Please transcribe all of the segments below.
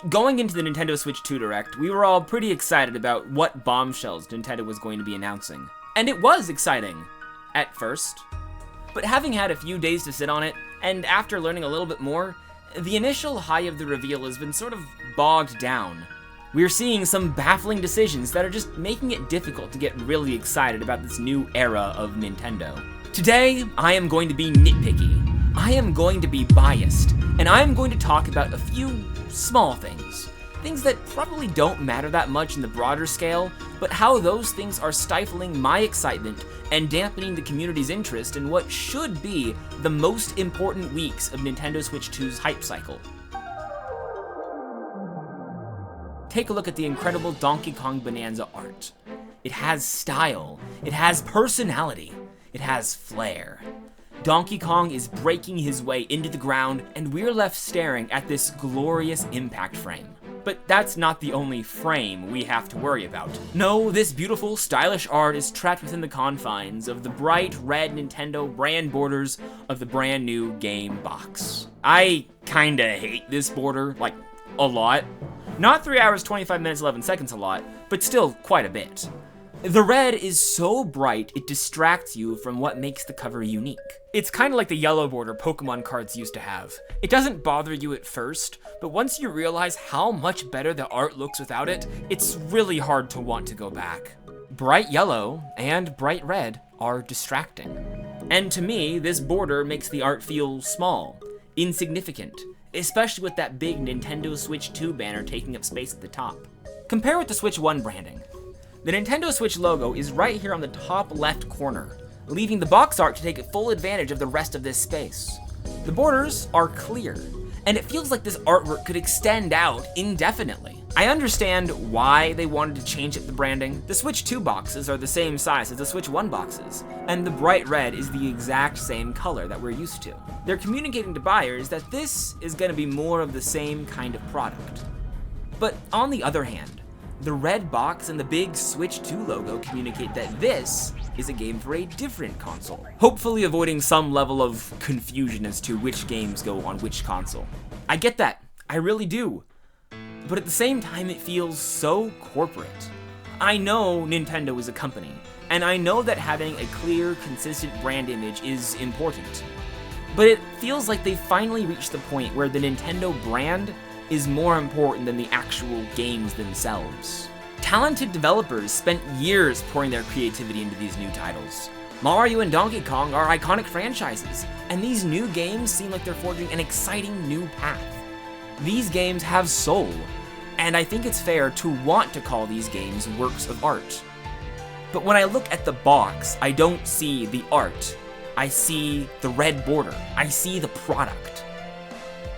Going into the Nintendo Switch 2 Direct, we were all pretty excited about what bombshells Nintendo was going to be announcing. And it was exciting, at first. But having had a few days to sit on it, and after learning a little bit more, the initial high of the reveal has been sort of bogged down. We're seeing some baffling decisions that are just making it difficult to get really excited about this new era of Nintendo. Today, I am going to be nitpicky. I am going to be biased, and I am going to talk about a few small things. Things that probably don't matter that much in the broader scale, but how those things are stifling my excitement and dampening the community's interest in what should be the most important weeks of Nintendo Switch 2's hype cycle. Take a look at the incredible Donkey Kong Bonanza art. It has style, it has personality, it has flair. Donkey Kong is breaking his way into the ground, and we're left staring at this glorious impact frame. But that's not the only frame we have to worry about. No, this beautiful, stylish art is trapped within the confines of the bright red Nintendo brand borders of the brand new game box. I kinda hate this border, like, a lot. Not 3 hours, 25 minutes, 11 seconds a lot, but still quite a bit. The red is so bright, it distracts you from what makes the cover unique. It's kind of like the yellow border Pokemon cards used to have. It doesn't bother you at first, but once you realize how much better the art looks without it, it's really hard to want to go back. Bright yellow and bright red are distracting. And to me, this border makes the art feel small, insignificant, especially with that big Nintendo Switch 2 banner taking up space at the top. Compare with the Switch 1 branding. The Nintendo Switch logo is right here on the top left corner, leaving the box art to take full advantage of the rest of this space. The borders are clear, and it feels like this artwork could extend out indefinitely. I understand why they wanted to change up the branding. The Switch 2 boxes are the same size as the Switch 1 boxes, and the bright red is the exact same color that we're used to. They're communicating to buyers that this is going to be more of the same kind of product. But on the other hand, the red box and the big Switch 2 logo communicate that this is a game for a different console, hopefully avoiding some level of confusion as to which games go on which console. I get that, I really do. But at the same time, it feels so corporate. I know Nintendo is a company, and I know that having a clear, consistent brand image is important. But it feels like they finally reached the point where the Nintendo brand is more important than the actual games themselves. Talented developers spent years pouring their creativity into these new titles. Mario and Donkey Kong are iconic franchises, and these new games seem like they're forging an exciting new path. These games have soul, and I think it's fair to want to call these games works of art. But when I look at the box, I don't see the art. I see the red border. I see the product.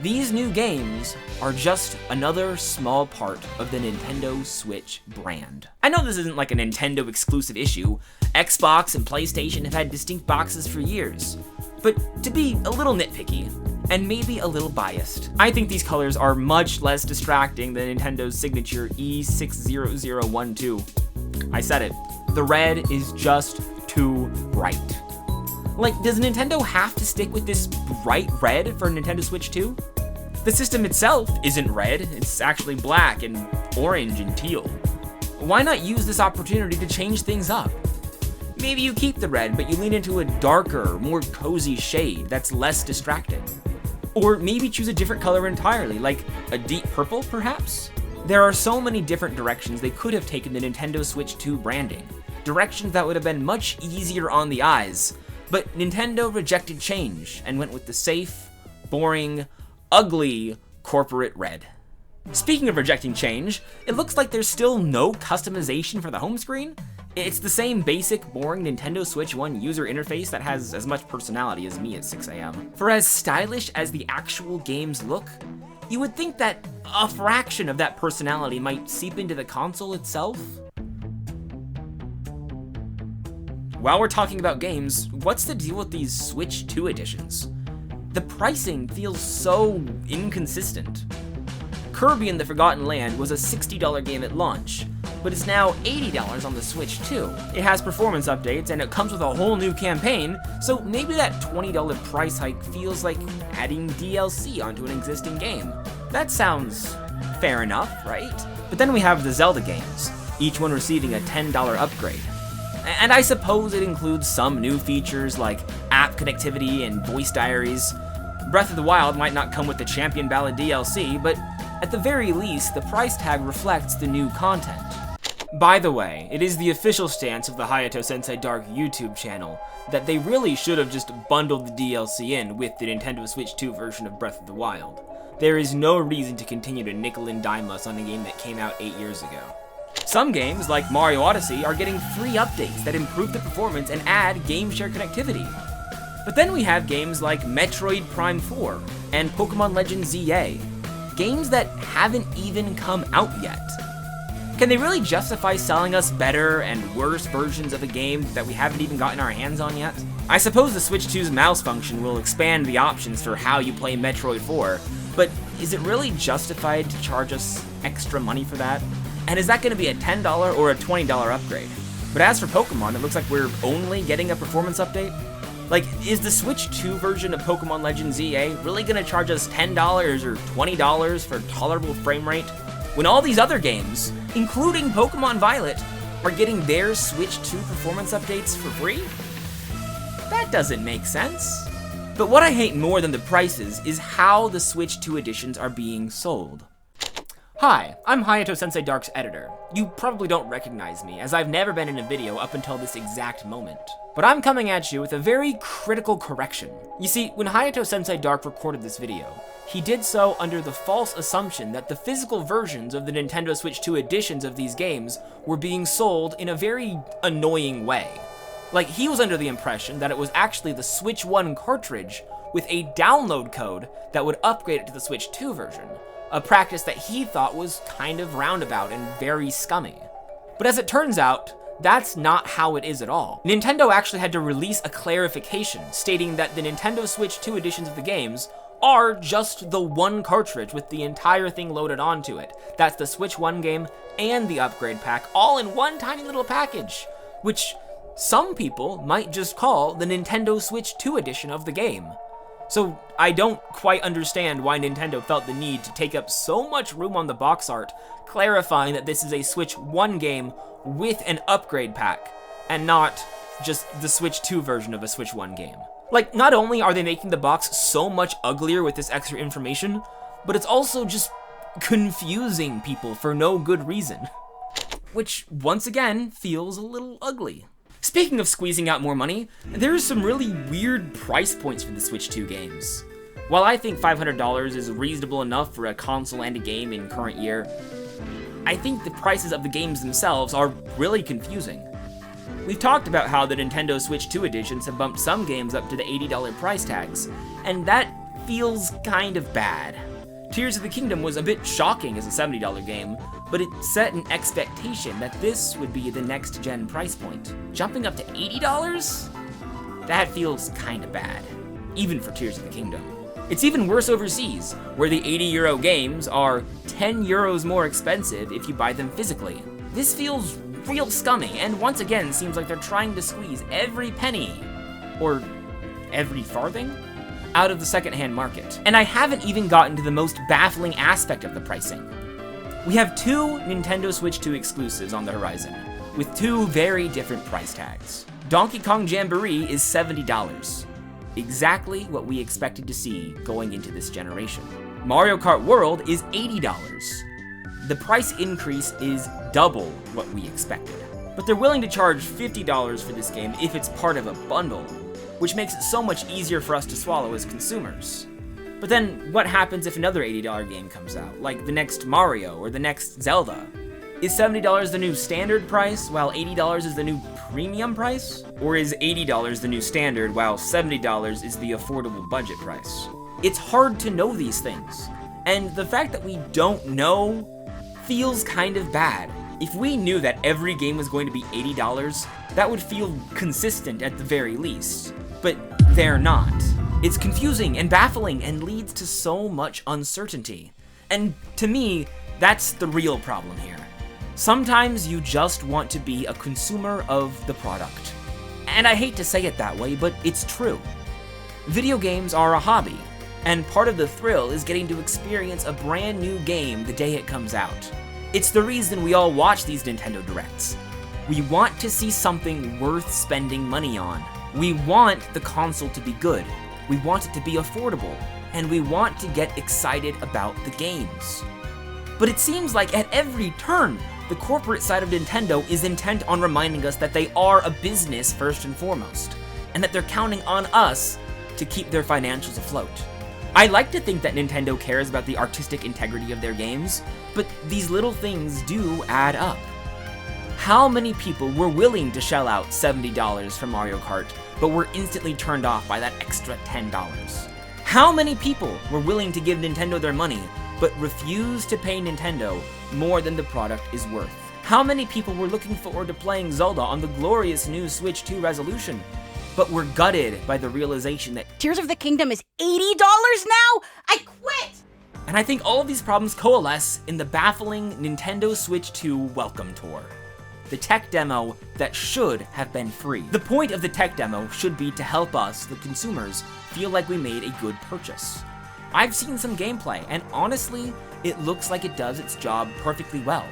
These new games are just another small part of the Nintendo Switch brand. I know this isn't like a Nintendo exclusive issue. Xbox and PlayStation have had distinct boxes for years. But to be a little nitpicky, and maybe a little biased, I think these colors are much less distracting than Nintendo's signature E60012. I said it. The red is just too bright. Like, does Nintendo have to stick with this bright red for Nintendo Switch 2? The system itself isn't red, it's actually black and orange and teal. Why not use this opportunity to change things up? Maybe you keep the red, but you lean into a darker, more cozy shade that's less distracting. Or maybe choose a different color entirely, like a deep purple, perhaps? There are so many different directions they could have taken the Nintendo Switch 2 branding. Directions that would have been much easier on the eyes, but Nintendo rejected change and went with the safe, boring, ugly corporate red. Speaking of rejecting change, it looks like there's still no customization for the home screen. It's the same basic, boring Nintendo Switch 1 user interface that has as much personality as me at 6 a.m. For as stylish as the actual games look, you would think that a fraction of that personality might seep into the console itself. While we're talking about games, what's the deal with these Switch 2 editions? The pricing feels so inconsistent. Kirby and the Forgotten Land was a $60 game at launch, but it's now $80 on the Switch 2. It has performance updates and it comes with a whole new campaign, so maybe that $20 price hike feels like adding DLC onto an existing game. That sounds fair enough, right? But then we have the Zelda games, each one receiving a $10 upgrade. And I suppose it includes some new features like app connectivity and voice diaries. Breath of the Wild might not come with the Champion Ballad DLC, but at the very least, the price tag reflects the new content. By the way, it is the official stance of the Hayato Sensei Dark YouTube channel that they really should have just bundled the DLC in with the Nintendo Switch 2 version of Breath of the Wild. There is no reason to continue to nickel and dime us on a game that came out 8 years ago. Some games, like Mario Odyssey, are getting free updates that improve the performance and add game share connectivity. But then we have games like Metroid Prime 4 and Pokemon Legends ZA, games that haven't even come out yet. Can they really justify selling us better and worse versions of a game that we haven't even gotten our hands on yet? I suppose the Switch 2's mouse function will expand the options for how you play Metroid 4, but is it really justified to charge us extra money for that? And is that going to be a $10 or a $20 upgrade? But as for Pokemon, it looks like we're only getting a performance update. Like, is the Switch 2 version of Pokemon Legends ZA really going to charge us $10 or $20 for tolerable frame rate, when all these other games, including Pokemon Violet, are getting their Switch 2 performance updates for free? That doesn't make sense. But what I hate more than the prices is how the Switch 2 editions are being sold. Hi, I'm Hayato Sensei Dark's editor. You probably don't recognize me, as I've never been in a video up until this exact moment. But I'm coming at you with a very critical correction. You see, when Hayato Sensei Dark recorded this video, he did so under the false assumption that the physical versions of the Nintendo Switch 2 editions of these games were being sold in a very annoying way. Like, he was under the impression that it was actually the Switch 1 cartridge with a download code that would upgrade it to the Switch 2 version. A practice that he thought was kind of roundabout and very scummy. But as it turns out, that's not how it is at all. Nintendo actually had to release a clarification stating that the Nintendo Switch 2 editions of the games are just the one cartridge with the entire thing loaded onto it. That's the Switch 1 game and the upgrade pack all in one tiny little package, which some people might just call the Nintendo Switch 2 edition of the game. So I don't quite understand why Nintendo felt the need to take up so much room on the box art, clarifying that this is a Switch 1 game with an upgrade pack, and not just the Switch 2 version of a Switch 1 game. Like, not only are they making the box so much uglier with this extra information, but it's also just confusing people for no good reason. Which, once again, feels a little ugly. Speaking of squeezing out more money, there's some really weird price points for the Switch 2 games. While I think $500 is reasonable enough for a console and a game in current year, I think the prices of the games themselves are really confusing. We've talked about how the Nintendo Switch 2 editions have bumped some games up to the $80 price tags, and that feels kind of bad. Tears of the Kingdom was a bit shocking as a $70 game, but it set an expectation that this would be the next-gen price point. Jumping up to $80? That feels kinda bad, even for Tears of the Kingdom. It's even worse overseas, where the €80 games are €10 more expensive if you buy them physically. This feels real scummy, and once again seems like they're trying to squeeze every penny, or every farthing, out of the secondhand market. And I haven't even gotten to the most baffling aspect of the pricing. We have two Nintendo Switch 2 exclusives on the horizon, with two very different price tags. Donkey Kong Jamboree is $70, exactly what we expected to see going into this generation. Mario Kart World is $80. The price increase is double what we expected. But they're willing to charge $50 for this game if it's part of a bundle, which makes it so much easier for us to swallow as consumers. But then, what happens if another $80 game comes out, like the next Mario or the next Zelda? Is $70 the new standard price, while $80 is the new premium price? Or is $80 the new standard, while $70 is the affordable budget price? It's hard to know these things, and the fact that we don't know feels kind of bad. If we knew that every game was going to be $80, that would feel consistent at the very least. But they're not. It's confusing and baffling and leads to so much uncertainty. And to me, that's the real problem here. Sometimes you just want to be a consumer of the product. And I hate to say it that way, but it's true. Video games are a hobby, And part of the thrill is getting to experience a brand new game the day it comes out. It's the reason we all watch these Nintendo Directs. We want to see something worth spending money on. We want the console to be good. We want it to be affordable. And we want to get excited about the games. But it seems like at every turn, the corporate side of Nintendo is intent on reminding us that they are a business first and foremost, and that they're counting on us to keep their financials afloat. I like to think that Nintendo cares about the artistic integrity of their games, but these little things do add up. How many people were willing to shell out $70 for Mario Kart, but were instantly turned off by that extra $10? How many people were willing to give Nintendo their money, but refused to pay Nintendo more than the product is worth? How many people were looking forward to playing Zelda on the glorious new Switch 2 resolution, but were gutted by the realization that Tears of the Kingdom is $80 now? I quit! And I think all of these problems coalesce in the baffling Nintendo Switch 2 Welcome Tour. The tech demo that should have been free. The point of the tech demo should be to help us, the consumers, feel like we made a good purchase. I've seen some gameplay, and honestly, it looks like it does its job perfectly well.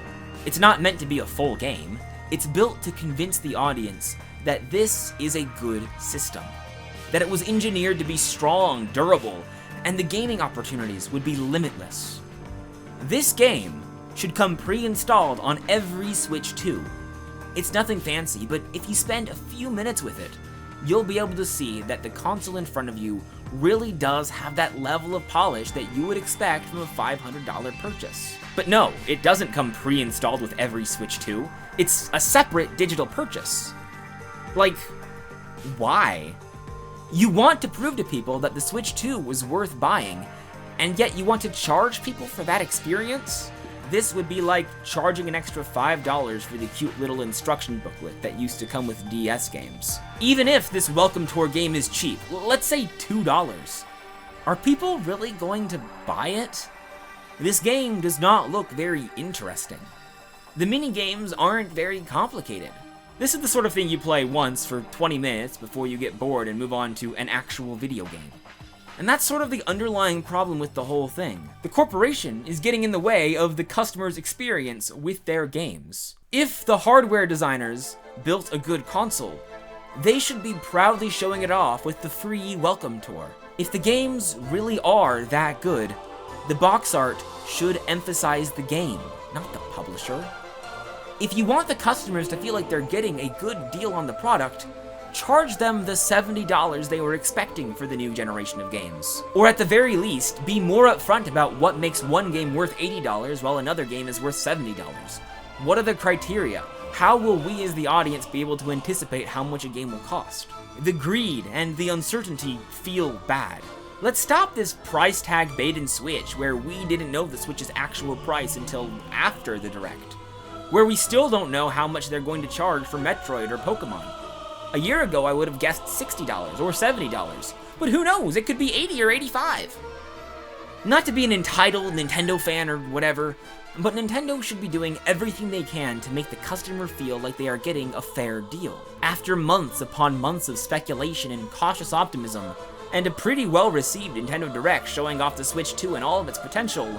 It's not meant to be a full game. It's built to convince the audience that this is a good system. That it was engineered to be strong, durable, and the gaming opportunities would be limitless. This game should come pre-installed on every Switch 2. It's nothing fancy, but if you spend a few minutes with it, you'll be able to see that the console in front of you really does have that level of polish that you would expect from a $500 purchase. But no, it doesn't come pre-installed with every Switch 2. It's a separate digital purchase. Like, why? You want to prove to people that the Switch 2 was worth buying, and yet you want to charge people for that experience? This would be like charging an extra $5 for the cute little instruction booklet that used to come with DS games. Even if this Welcome Tour game is cheap, let's say $2, are people really going to buy it? This game does not look very interesting. The mini-games aren't very complicated. This is the sort of thing you play once for 20 minutes before you get bored and move on to an actual video game. And that's sort of the underlying problem with the whole thing. The corporation is getting in the way of the customer's experience with their games. If the hardware designers built a good console, they should be proudly showing it off with the free Welcome Tour. If the games really are that good, the box art should emphasize the game, not the publisher. If you want the customers to feel like they're getting a good deal on the product, charge them the $70 they were expecting for the new generation of games. Or at the very least, be more upfront about what makes one game worth $80 while another game is worth $70. What are the criteria? How will we as the audience be able to anticipate how much a game will cost? The greed and the uncertainty feel bad. Let's stop this price tag bait and switch where we didn't know the Switch's actual price until after the Direct. Where we still don't know how much they're going to charge for Metroid or Pokemon. A year ago, I would have guessed $60 or $70, but who knows, it could be $80 or $85. Not to be an entitled Nintendo fan or whatever, but Nintendo should be doing everything they can to make the customer feel like they are getting a fair deal. After months upon months of speculation and cautious optimism, and a pretty well-received Nintendo Direct showing off the Switch 2 and all of its potential,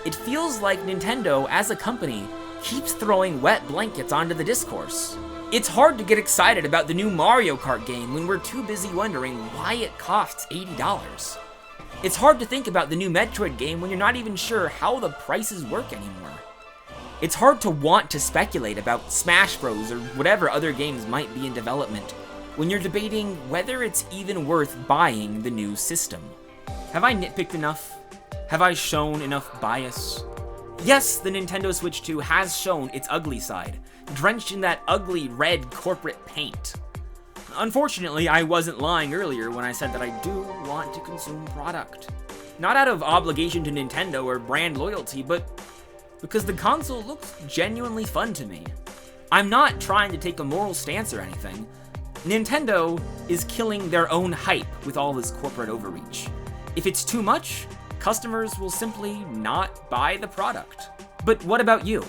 it feels like Nintendo, as a company, keeps throwing wet blankets onto the discourse. It's hard to get excited about the new Mario Kart game when we're too busy wondering why it costs $80. It's hard to think about the new Metroid game when you're not even sure how the prices work anymore. It's hard to want to speculate about Smash Bros. Or whatever other games might be in development when you're debating whether it's even worth buying the new system. Have I nitpicked enough? Have I shown enough bias? Yes, the Nintendo Switch 2 has shown its ugly side, drenched in that ugly red corporate paint. Unfortunately, I wasn't lying earlier when I said that I do want to consume product. Not out of obligation to Nintendo or brand loyalty, but because the console looks genuinely fun to me. I'm not trying to take a moral stance or anything. Nintendo is killing their own hype with all this corporate overreach. If it's too much, customers will simply not buy the product. But what about you?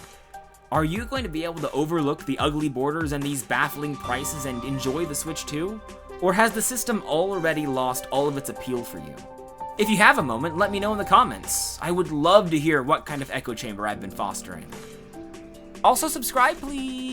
Are you going to be able to overlook the ugly borders and these baffling prices and enjoy the Switch 2? Or has the system already lost all of its appeal for you? If you have a moment, let me know in the comments. I would love to hear what kind of echo chamber I've been fostering. Also subscribe, please.